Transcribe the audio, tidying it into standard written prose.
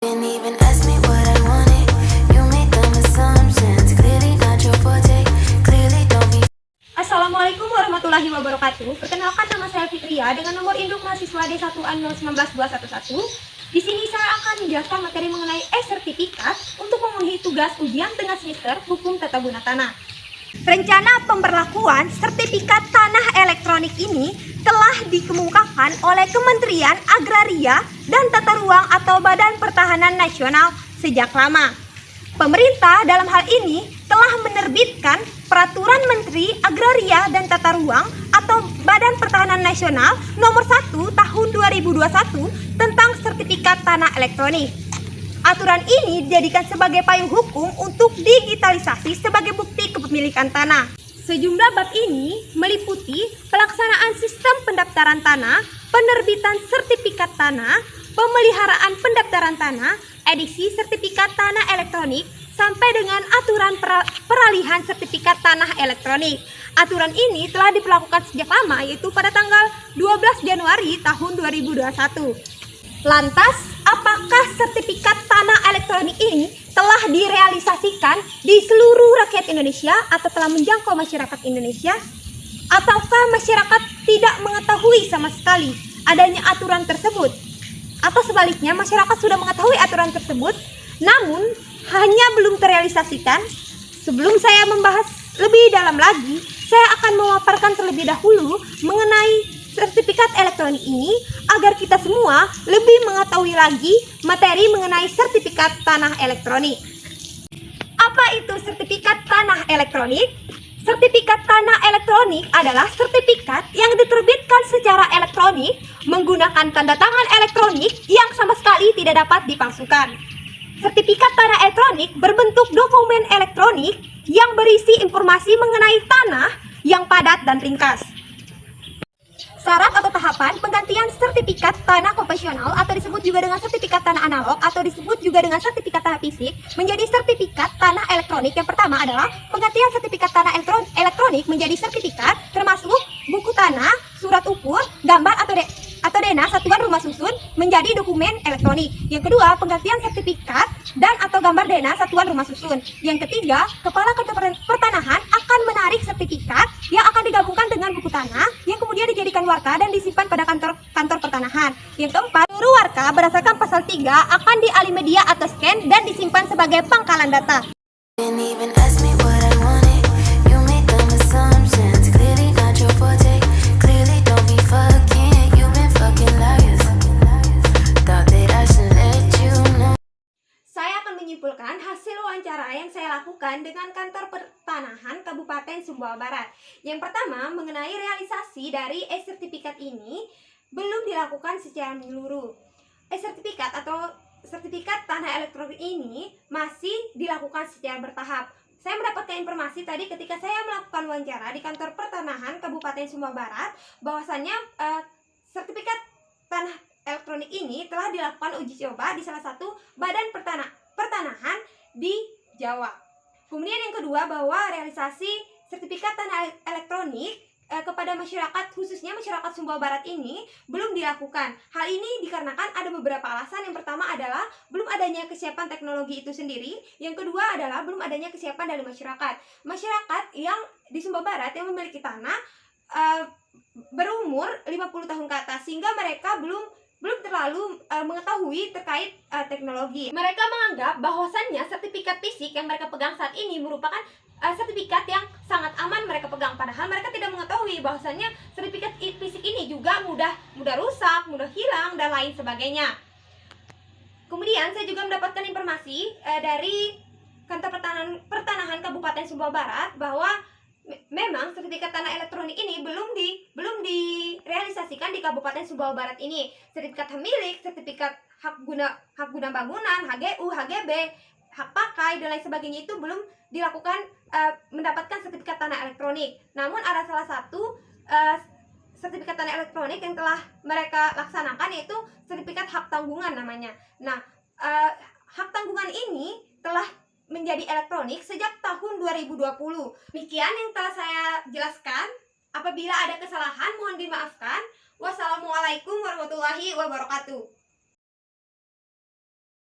Didn't even ask me what I wanted. You made dumb assumptions. Clearly not your forte. Clearly don't be. Assalamualaikum warahmatullahi wabarakatuh. Perkenalkan, nama saya Fitria dengan nomor induk mahasiswa D1A019211. Di sini saya akan menjelaskan materi mengenai e-sertifikat untuk memenuhi tugas ujian tengah semester Hukum Tata Guna Tanah. Rencana pemberlakuan sertifikat tanah elektronik ini telah dikemukakan oleh Kementerian Agraria dan Tata Ruang atau Badan Pertahanan Nasional sejak lama. Pemerintah dalam hal ini telah menerbitkan Peraturan Menteri Agraria dan Tata Ruang atau Badan Pertahanan Nasional nomor 1 tahun 2021 tentang sertifikat tanah elektronik. Aturan ini dijadikan sebagai payung hukum untuk digitalisasi sebagai bukti kepemilikan tanah. Sejumlah bab ini meliputi pelaksanaan sistem pendaftaran tanah, penerbitan sertifikat tanah, pemeliharaan pendaftaran tanah, edisi sertifikat tanah elektronik, sampai dengan aturan peralihan sertifikat tanah elektronik. Aturan ini telah diberlakukan sejak lama, yaitu pada tanggal 12 Januari tahun 2021. Lantas, apakah sertifikat tanah elektronik ini telah direalisasikan di seluruh rakyat Indonesia atau telah menjangkau masyarakat Indonesia? Ataukah masyarakat tidak mengetahui sama sekali adanya aturan tersebut? Atau sebaliknya, masyarakat sudah mengetahui aturan tersebut, namun hanya belum terrealisasikan? Sebelum saya membahas lebih dalam lagi, saya akan memaparkan terlebih dahulu mengenai sertifikat elektronik ini agar kita semua lebih mengetahui lagi materi mengenai sertifikat tanah elektronik. Apa itu sertifikat tanah elektronik? Sertifikat tanah elektronik adalah sertifikat yang diterbitkan secara elektronik menggunakan tanda tangan elektronik yang sama sekali tidak dapat dipalsukan. Sertifikat tanah elektronik berbentuk dokumen elektronik yang berisi informasi mengenai tanah yang padat dan ringkas. Syarat atau tahapan penggantian sertifikat tanah konvensional atau disebut juga dengan sertifikat tanah analog atau disebut juga dengan sertifikat tanah fisik menjadi sertifikat tanah elektronik. Yang pertama adalah penggantian sertifikat tanah elektronik menjadi sertifikat termasuk buku tanah, surat ukur, gambar atau dena satuan rumah susun menjadi dokumen elektronik. Yang kedua, penggantian sertifikat dan atau gambar dena satuan rumah susun. Yang ketiga, Kepala Kantor Pertanahan akan menarik sertifikat yang akan digabungkan dengan buku tanah yang kemudian dijadikan warka dan disimpan pada kantor pertanahan. Yang keempat, seluruh warka berdasarkan pasal 3 akan dialih media atau scan dan disimpan sebagai pangkalan data. Didn't even ask me what I wanted. You made dumb assumptions. Clearly not your forte. Clearly don't be fucking. You've been fucking liars. Thought that I should let you know. Saya akan menyimpulkan hasil wawancara yang saya lakukan dengan Kantor Pertanahan Kabupaten Sumbawa Barat. Yang pertama, mengenai realisasi dari e-sertifikat ini belum dilakukan secara menyeluruh. E-sertifikat atau sertifikat tanah elektronik ini masih dilakukan secara bertahap. Saya mendapatkan informasi tadi ketika saya melakukan wawancara di Kantor Pertanahan Kabupaten Sumbawa Barat bahwasannya sertifikat tanah elektronik ini telah dilakukan uji coba di salah satu badan pertanahan di Jawa. Kemudian yang kedua, bahwa realisasi sertifikat tanah elektronik kepada masyarakat, khususnya masyarakat Sumbawa Barat ini belum dilakukan. Hal ini dikarenakan ada beberapa alasan. Yang pertama adalah belum adanya kesiapan teknologi itu sendiri. Yang kedua adalah belum adanya kesiapan dari masyarakat. Masyarakat yang di Sumbawa Barat yang memiliki tanah berumur 50 tahun ke atas, sehingga mereka belum terlalu mengetahui terkait teknologi. Mereka menganggap bahwasannya sertifikat fisik yang mereka pegang saat ini merupakan sertifikat yang sangat aman mereka pegang, padahal mereka tidak mengetahui bahwasannya sertifikat fisik ini juga mudah rusak, mudah hilang, dan lain sebagainya. Kemudian saya juga mendapatkan informasi dari Kantor Pertanahan Kabupaten Sumbawa Barat bahwa memang sertifikat tanah elektronik ini belum direalisasikan di Kabupaten Sumbawa Barat ini. Sertifikat hak milik, sertifikat hak guna bangunan, HGU, HGB, hak pakai, dan lain sebagainya itu belum dilakukan mendapatkan sertifikat tanah elektronik. Namun ada salah satu sertifikat tanah elektronik yang telah mereka laksanakan, yaitu sertifikat hak tanggungan namanya. Nah, hak tanggungan ini telah menjadi elektronik sejak tahun 2020. Demikian yang telah saya jelaskan. Apabila ada kesalahan mohon dimaafkan. Wassalamualaikum warahmatullahi wabarakatuh.